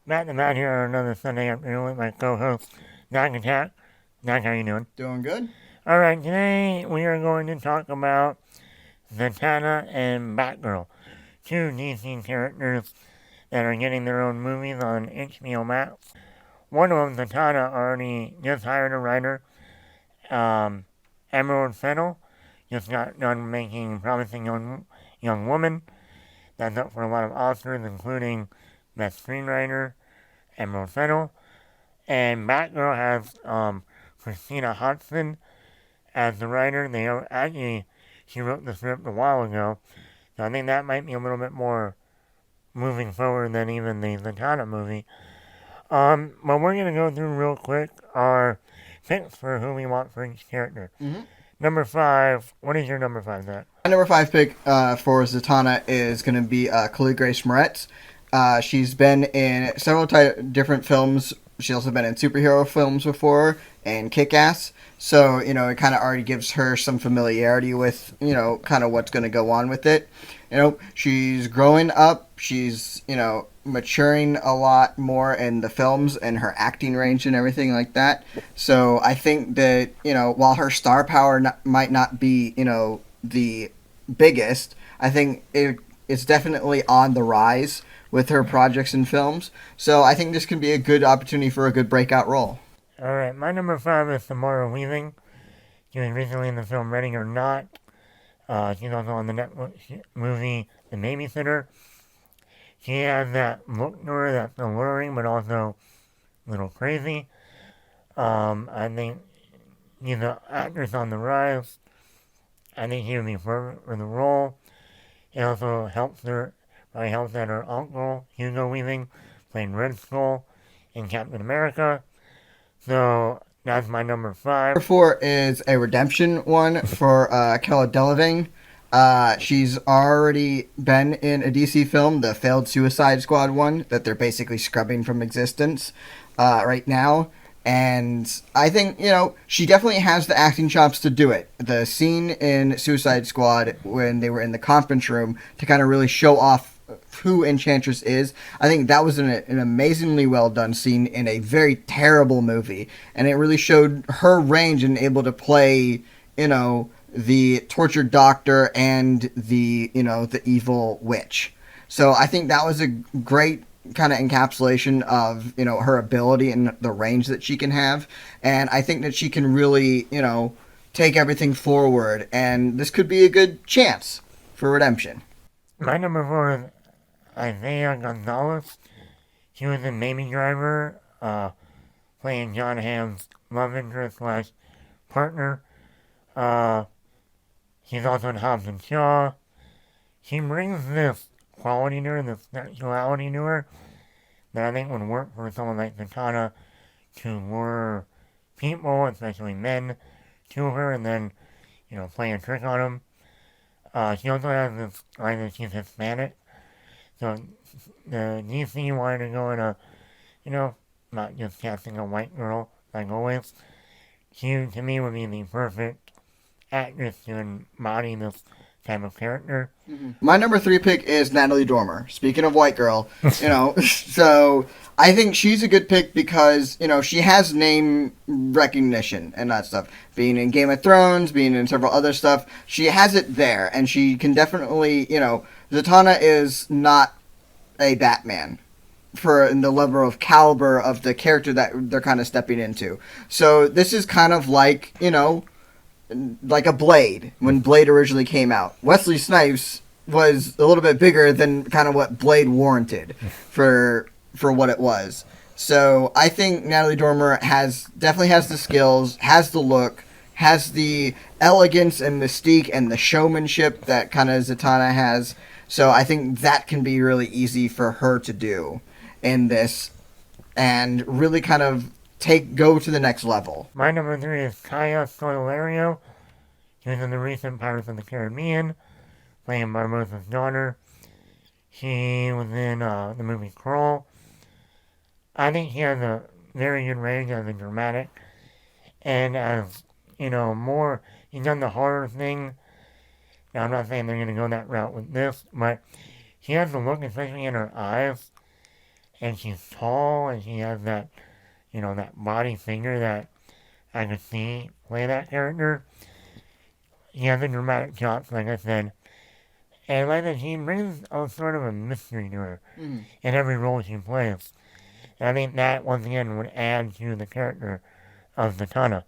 Matt the Matt here on another Sunday afternoon with my co-host, Zack and Jack. Zack, how you doing? Doing good. Alright, today we are going to talk about Zatanna and Batgirl, two DC characters that are getting their own movies on HBO Max. One of them, Zatanna, already just hired a writer, um, Emerald Fennell, just got done making Promising Young Woman. That's up for a lot of Oscars, including Best Screenwriter, Emerald Fennell. And Batgirl has Christina Hodson as the writer. She wrote the script a while ago, so I think that might be a little bit more moving forward than even the Zatanna movie. But we're gonna go through real quick our picks for who we want for each character. hmm Number five. What is your number five, Zach? My number five pick for Zatanna is going to be Chloe Grace Moretz. She's been in several different films. She's also been in superhero films before and Kick Ass. So, it kind of already gives her some familiarity with, kind of what's going to go on with it. She's growing up. She's, maturing a lot more in the films and her acting range and everything like that. So I think that, while her star power might not be, the biggest, I think it's definitely on the rise with her projects and films. So I think this can be a good opportunity for a good breakout role. Alright, my number five is Samara Weaving. She was recently in the film Ready or Not. She's also on the Netflix movie The Babysitter. She has that look to her that's alluring, but also a little crazy. I think she's an actress on the rise. I think she would be perfect for the role. It also probably helps that her uncle, Hugo Weaving, played Red Skull in Captain America. So that's my number Number five. four is a redemption one for Kella Delevingne. She's already been in a DC film, the failed Suicide Squad one, that they're basically scrubbing from existence right now. And I think, she definitely has the acting chops to do it. The scene in Suicide Squad when they were in the conference room to kind of really show off who Enchantress is, I think that was an amazingly well done scene in a very terrible movie. And it really showed her range and able to play, the tortured doctor and the evil witch. So I think that was a great kind of encapsulation of her ability and the range that she can have, and I think that she can really take everything forward, and this could be a good chance for redemption. My number four is Isaiah Gonzalez. She was in Baby Driver, playing John Hamm's love interest slash partner. Uh, she's also in Hobbs and Shaw. She brings this quality to her, this sexuality to her, that I think would work for someone like Zatanna to lure people, especially men, to her and then, play a trick on them. She also has this line that she's Hispanic. So the DC wanted to go in you know, not just casting a white girl like always. She, to me, would be the perfect actress to embody this type of character. My number three pick is Natalie Dormer. Speaking of white girl, so I think she's a good pick because she has name recognition and that stuff. Being in Game of Thrones, being in several other stuff, she has it there, and she can definitely Zatanna is not a Batman for the level of caliber of the character that they're kind of stepping into. So this is kind of like a Blade when Blade originally came out. Wesley Snipes was a little bit bigger than kind of what Blade warranted for what it was. So I think Natalie Dormer definitely has the skills, has the look, has the elegance and mystique and the showmanship that kind of Zatanna has. So I think that can be really easy for her to do in this and really kind of go to the next level. My number three is Kaya Scodelario. She was in the recent Pirates of the Caribbean, playing Barbosa's daughter. She was in the movie Crawl. I think she has a very good range as a dramatic, and as more. She's done the horror thing. Now I'm not saying they're going to go that route with this, but she has the look, especially in her eyes, and she's tall, and she has that, that body figure that I could see play that character. She has a dramatic chops, like I said. And like that, she brings a sort of a mystery to her Mhm. in every role she plays. And I think that, once again, would add to the character of Zatanna.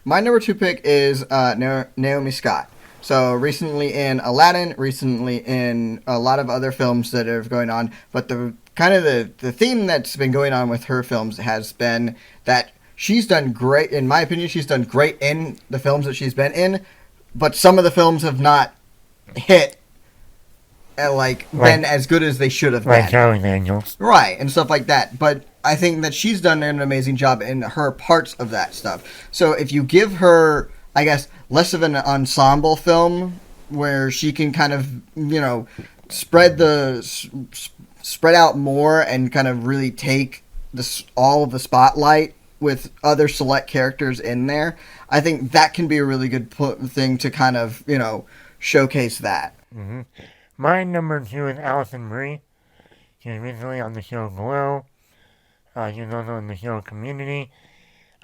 My number 2 pick is Naomi Scott. So recently in Aladdin, recently in a lot of other films that are going on, but the kind of the theme that's been going on with her films has been that she's done great. In my opinion, she's done great in the films that she's been in, but some of the films have not hit been as good as they should have Like been. Charlie Daniels. Right, and stuff like that. But I think that she's done an amazing job in her parts of that stuff. So if you give her, I guess, less of an ensemble film where she can kind of, spread out more and kind of really take all of the spotlight with other select characters in there, I think that can be a really good thing to kind of, showcase that. Mm-hmm. My number 2 is Allison Brie. She was recently on the show Glow. She was also on the show Community.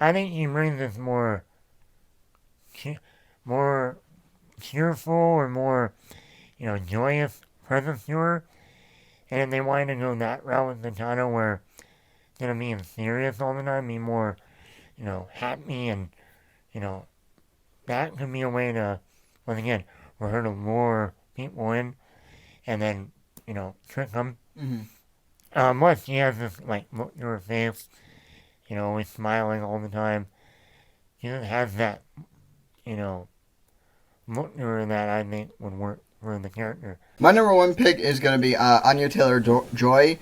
I think she brings this more cheerful or more, joyous presence to her. And if they wanted to go that route with Zatanna where instead of being serious all the time, be more, happy and, that could be a way to, once again, for her to lure people in and then, trick them. Mm-hmm. Plus, she has this, look to her face, always smiling all the time. She just has that, look to her that I think would work for the character. My number 1 pick is going to be Anya Taylor-Joy.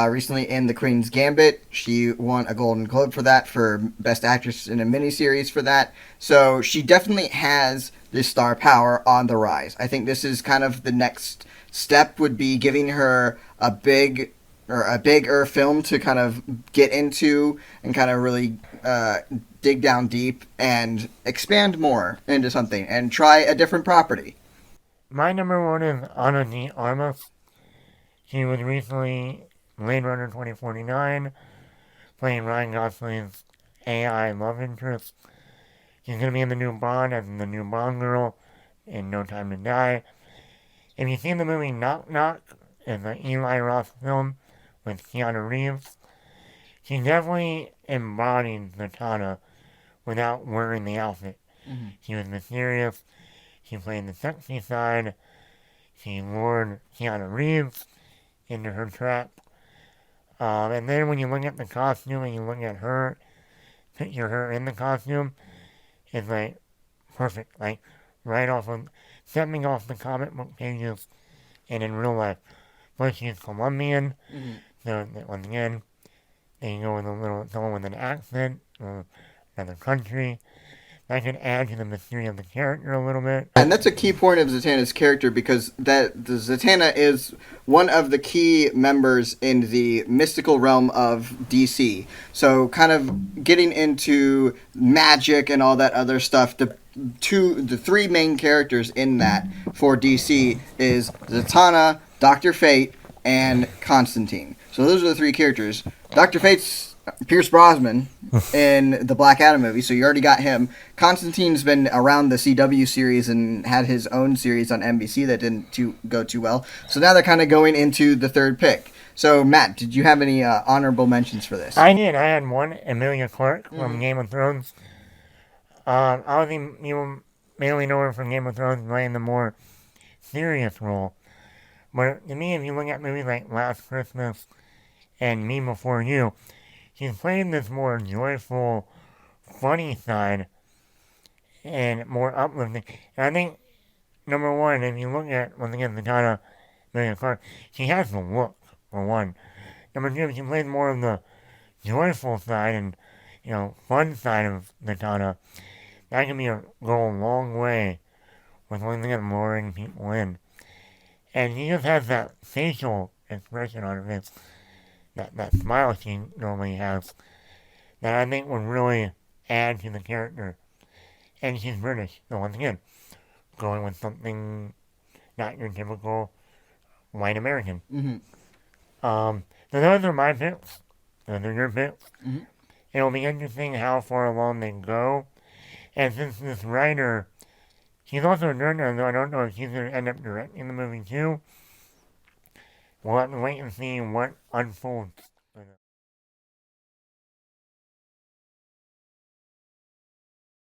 Recently in The Queen's Gambit, she won a Golden Globe for that, for Best Actress in a Miniseries for that. So she definitely has this star power on the rise. I think this is kind of the next step, would be giving her a bigger film to kind of get into and kind of really dig down deep and expand more into something and try a different property. My number 1 is Anya Armas. She was recently Blade Runner 2049, playing Ryan Gosling's AI love interest. She's going to be in the new Bond as the new Bond girl in No Time to Die. If you've seen the movie Knock Knock, it's an Eli Roth film with Keanu Reeves, she definitely embodied Zatanna without wearing the outfit. Mm-hmm. She was mysterious, she played the sexy side, she lured Keanu Reeves into her trap. And then when you look at the costume and you look at her, picture her in the costume, it's like perfect. Like right off of, stepping off the comic book pages and in real life. Plus she's Colombian, Mm-hmm. so once again, they go with someone with an accent, or another country. That could add to the mystery of the character a little bit. And that's a key point of Zatanna's character, because the Zatanna is one of the key members in the mystical realm of DC. So kind of getting into magic and all that other stuff, the 3 main characters in that for DC is Zatanna, Dr. Fate, and Constantine. So those are the 3 characters. Dr. Fate's Pierce Brosnan in the Black Adam movie, so you already got him. Constantine's been around the CW series and had his own series on NBC that didn't go too well. So now they're kind of going into the 3rd pick. So, Matt, did you have any honorable mentions for this? I did. I had one, Emilia Clarke from Game of Thrones. Obviously, you mainly know her from Game of Thrones playing the more serious role. But to me, if you look at movies like Last Christmas and Me Before You, she's playing this more joyful, funny side and more uplifting. And I think, number 1, if you look at, once again, Zatanna, Emilia Clarke, she has the look, for one. Number 2, she plays more of the joyful side and, fun side of Zatanna. That can go a long way with, once again, luring people in. And she just has that facial expression on her face, that smile she normally has, that I think would really add to the character. And she's British, so once again, going with something not your typical white American. Mm-hmm. So those are my picks. Those are your picks. Mm-hmm. It'll be interesting how far along they go. And since this writer, she's also a director, though I don't know if she's going to end up directing the movie too. We'll have to wait and see what unfolds.